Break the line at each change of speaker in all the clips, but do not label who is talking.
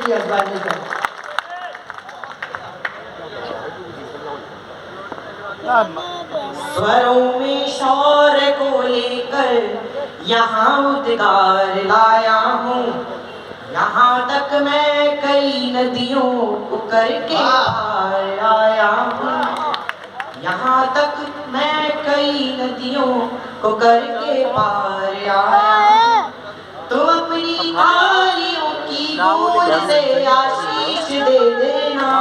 की अजवानी का।
स्वरों में शौर को लेकर यहाँ उद्गार लाया हूँ, यहाँ तक मैं कई नदियों को करके पार आया हूँ, यहाँ तक मैं कई नदियों को करके पार आया हूँ। तो अपनी तालियों की गूंज से आशीष दे देना,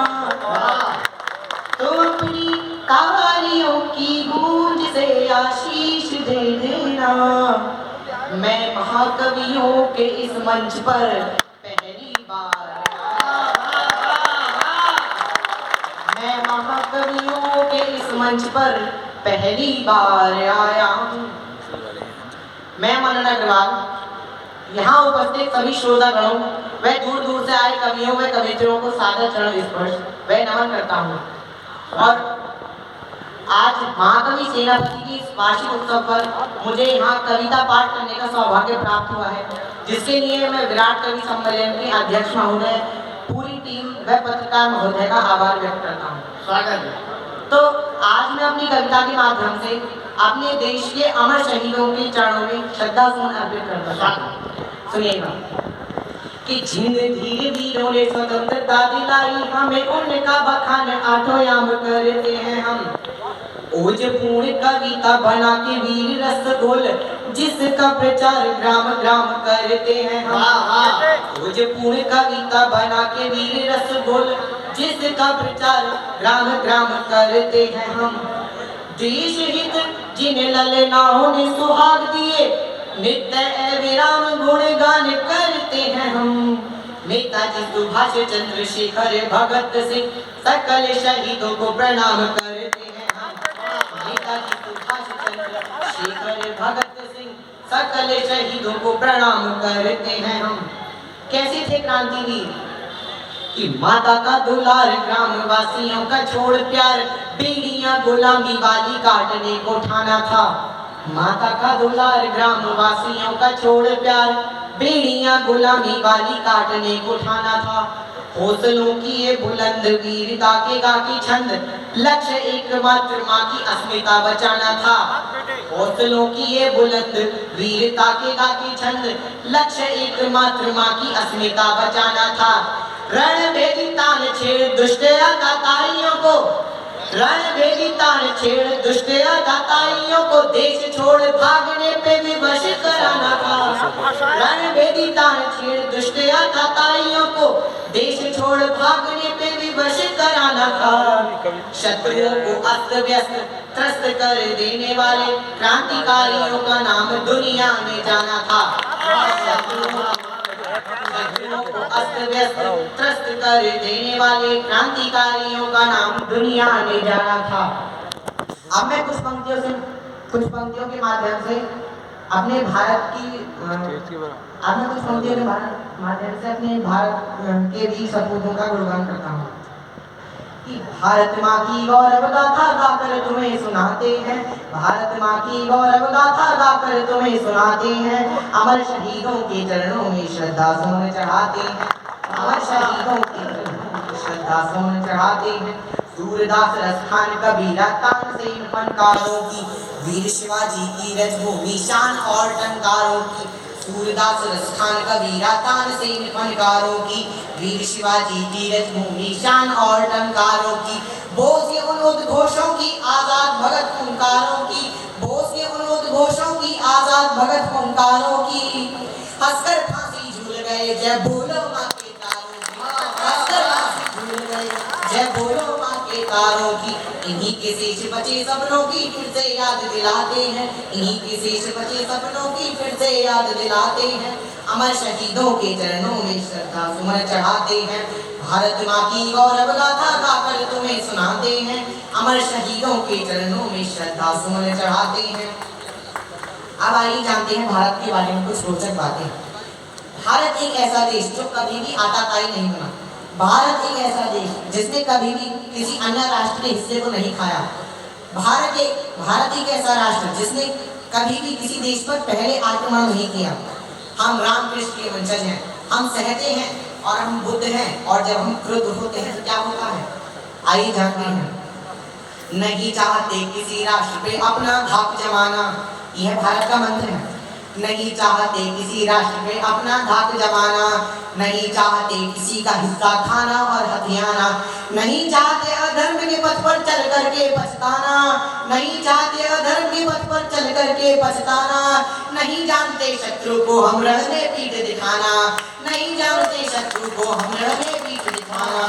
तो अपनी तालियों की गूंज से आशीष दे देना। मैं महाकवियों के इस मंच पर पहली बार, मैं महाकवियों के इस मंच पर पहली बार आया हूँ। मैं मनन अग्रवाल यहाँ उपस्थित सभी श्रोतागणों व दूर दूर से आए कवियों व कवियत्रियों को सादर चरण स्पर्श व नमन करता हूँ। और आज महाकवि सेनापति की इस वार्षिक उत्सव पर मुझे यहाँ कविता पाठ करने का सौभाग्य प्राप्त हुआ है, जिसके लिए मैं विराट कवि सम्मेलन के अध्यक्ष महोदय, पूरी टीम व पत्रकार महोदय का आभार व्यक्त करता हूँ।
स्वागत है।
तो आज मैं अपनी कविता के माध्यम से अपने देश के अमर शहीदों के चरणों में श्रद्धा सुमन अर्पित करता हूँ। सुनिएगा कि जिन धीर वीरों ने स्वतंत्रता दिलाई हमें, उनका बखान आठों याम करते हैं हम। ओजपूर्ण कविता बना के वीर रस घोल, जिसका प्रचार ग्राम ग्राम करते हैं हम। ओजपूर्ण कविता बना के वीर रस घोल, जिसका प्रचार ग्राम ग्राम करते हैं हम। देश हित जिन्हें ललनाओं ने सुहाग दिए, नित्य विराम गुणगान करते हैं हम। नेताजी सुभाष चंद्रशेखर भगत सिंह सकल शहीदों को प्रणाम करते हैं हम। नेताजी सुभाष चंद्रशेखर भगत सिंह सकल शहीदों को प्रणाम करते हैं हम। कैसे थे क्रांतिवीर कि माता का दुलार ग्रामवासियों का छोड़ प्यार, बीड़ियां गुलामी वाली काटने को ठाना था। माता का दुलार ग्रामवासियों का छोड़ प्यार, बीड़ियां गुलामी वाली काटने को ठाना था। हौसलों की ये बुलंद वीरता के गाकी छंद, लक्ष्य एकमात्र माँ की अस्मिता बचाना था। हौसलों की ये बुलंद वीरता के गाकी छंद, लक्ष्य एकमात्र माँ की अस्मिता बचाना था। रणभेदी तान छेड़ दुष्ट आघाताइयों को, रणभेदी तान छेड़ दुष्ट आघाताइयों को देश छोड़ भागने पे विवश कराना था। रणभेदी तान छेड़ दुष्ट आघाताइयों को देश छोड़ भागने पे विवश कराना था। शत्रुओं को अस्त व्यस्त त्रस्त कर देने वाले क्रांतिकारियों का नाम दुनिया में जाना था। शत्रुओं को अस्त व्यस्त त्रस्त कर देने वाले क्रांतिकारियों का नाम दुनिया में जाना था। अब मैं कुछ पंक्तियों के माध्यम से अपने भारत की माध्यम से अपने भारत के वीर सपूतों का गुणगान करता हूँ कि भारत माँ की गौरव गाथा गाकर तुम्हें सुनाते हैं, भारत माँ की गौरव गाथा गाकर तुम्हें सुनाते हैं। अमर शहीदों के चरणों में श्रद्धा सुमन चढ़ाते हैं, अमर शहीदों के चरणों में श्रद्धा सुमन चढ़ाते हैं। सूरदास रसखान कबीरा तानसेन फनकारों की, वीर शिवाजी की रजभूमि शान और टंकारों की। सूरदास रसखान कबीरा तानसेन फनकारों की, वीर शिवाजी की रजभूमि शान और टंकारों की। बोस के उन उद्घोषों की आजाद भगत हुंकारों की, बोस के उन उद्घोषों की आजाद भगत हुंकारों की। हंसकर फांसी झूल गए जय बोलो माँ के तारों की, हंसकर फांसी झूल गए जय बोलो माँ के तारों की। इन्हीं के शेष बचे सपनों की फिर से याद दिलाते हैं, इन्हीं के शेष बचे सपनों की फिर से याद दिलाते हैं। अमर शहीदों के चरणों में श्रद्धा सुमन चढ़ाते हैं, भारत माँ की गौरव गाथा गाकर तुम्हें सुनाते हैं। अमर शहीदों के चरणों में श्रद्धा सुमन चढ़ाते हैं। अब आइए जानते हैं भारत के बारे में कुछ रोचक बातें। भारत एक ऐसा देश जो कभी भी आताताई नहीं बना। भारत एक ऐसा देश जिसने कभी भी किसी अन्य राष्ट्र के हिस्से को नहीं खाया। भारत एक ऐसा राष्ट्र जिसने कभी भी किसी देश पर पहले आक्रमण नहीं किया। हम रामकृष्ण के वंशज हैं, हम सहते हैं और हम बुद्ध हैं, और जब हम क्रुद्ध होते हैं तो क्या होता है, आइए जानते हैं। नहीं चाहते किसी राष्ट्र पे अपना धाक जमाना, यह भारत का मंत्र है। नहीं चाहते किसी राष्ट्र पे अपना धाक जमाना, नहीं चाहते किसी का हिस्सा खाना और हथियाना, नहीं चाहते अधर्म के पथ पर चल करके पछताना, नहीं चाहते अधर्म के पथ पर चल करके पछताना, नहीं जानते शत्रु को हम रहने पीठ दिखाना, नहीं जानते शत्रु को हम रहने पीठ दिखाना।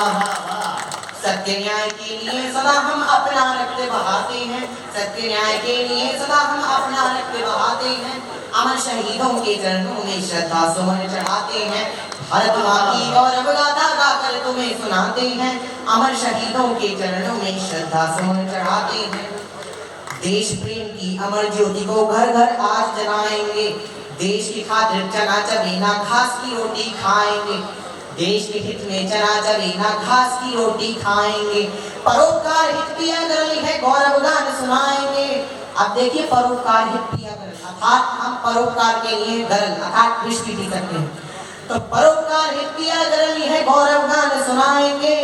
सत्य न्याय के लिए सदा हम अपना रक्त बहाते हैं, सत्य न्याय के लिए सदा हम अपना रक्त बहाते हैं। अमर शहीदों के चरणों में श्रद्धा सुमन चढ़ाते हैं, भारत माँ की गौरव गाथा गाकर तुम्हें सुनाते हैं, अमर शहीदों के चरणों में श्रद्धा सुमन चढ़ाते हैं। देश प्रेम की अमर ज्योति को घर घर आज जलाएंगे, देश की खातिर चना चबेना घास की रोटी खाएंगे, देश के हित में चना चबेना घास की रोटी खाएंगे, परोपकार हित पिया गरल है गौरव गान सुनाएंगे। अब देखिए, परोपकार हित पिया गरल अर्थात हम परोपकार के लिए गरल अर्थात विष भी पी सकते हैं, तो परोपकार हित पिया गरल है गौरव गान सुनाएंगे।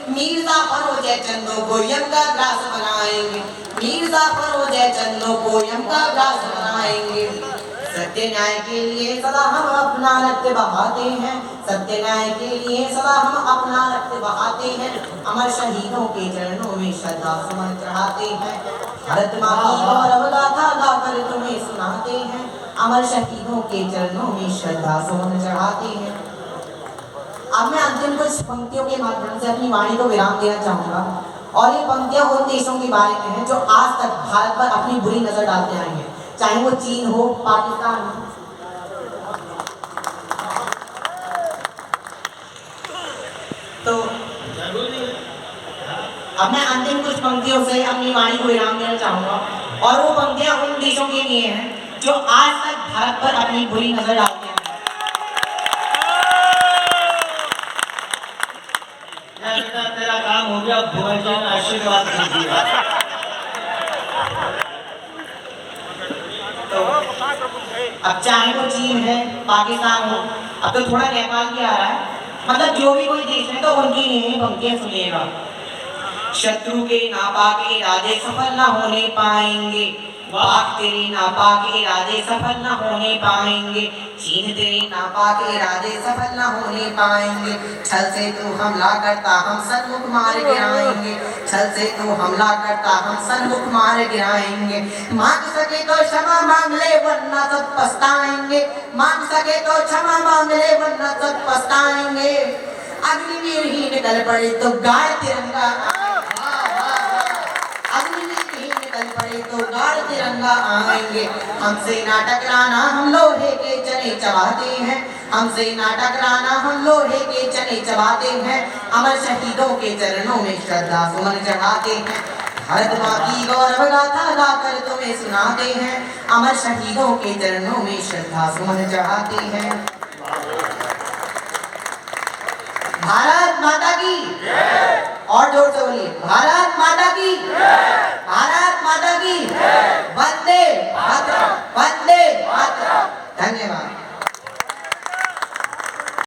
मीर जाफर हो जय चंदो को यम का ग्रास बनाएंगे, मीर जाफर हो जय चंदो को यम का ग्रास बनाएंगे। सत्य न्याय के लिए सदा हम अपना रक्त बहाते हैं, सत्य न्याय के लिए सदा हम अपना रक्त बहाते हैं, अमर शहीदों के चरणों में श्रद्धा सुमन चढ़ाते हैं, भारत माँ की गौरव गाथा गाकर तुम्हें सुनाते हैं, अमर शहीदों के चरणों में श्रद्धा सुमन चढ़ाते हैं। अब मैं अंतिम कुछ पंक्तियों के माध्यम से अपनी वाणी को विराम देना चाहूंगा, और ये पंक्तियां उन देशों के बारे में हैं जो आज तक भारत पर अपनी बुरी नजर डालते आए हैं, चाहे वो चीन हो, पाकिस्तान हो। तो अब मैं अंतिम कुछ पंक्तियों से अपनी वाणी को विराम देना चाहूंगा, और वो पंक्तियां उन देशों के लिए हैं जो आज तक भारत पर अपनी बुरी नजर डालते हैं।
तेरा काम हो गया, भगवान आशीर्वाद दीजिए।
तो अब चाहे वो चीन है, पाकिस्तान हो, अब तो थोड़ा नेपाल भी आ रहा है, मतलब जो भी कोई देश है तो उनकी ये पंक्तियां सुनिएगा। शत्रु के नापाक इरादे सफल न होने पाएंगे, पाक तेरे नापाक इरादे सफल न होने पाएंगे, चीन तेरे नापाक इरादे सफल न होने पाएंगे, छल से तू हमला करता हम सन्मुख मार गिराएंगे, छल से तू हमला करता हम सन्मुख मार गिराएंगे, मांग सके तो क्षमा मांग ले वरना सब पछताएंगे, मांग सके तो क्षमा मांग ले वरना सब पछताएंगे, अग्निवीर ही निकल पड़े तो गाड़ तिरंगा, अग्निवीर ही निकल पड़े तो गाड़ तिरंगा आएंगे, हमसे ना टकराना हम लोहे के चने चबाते हैं, हमसे ना टकराना हम लोहे के चने चबाते हैं, अमर शहीदों के चरणों में श्रद्धा सुमन चढ़ाते हैं, भारत माँ की गौरव गाथा गाकर तुम्हें सुनाते हैं, अमर शहीदों के चरणों में श्रद्धा सुमन चढ़ाते हैं। भारत माता की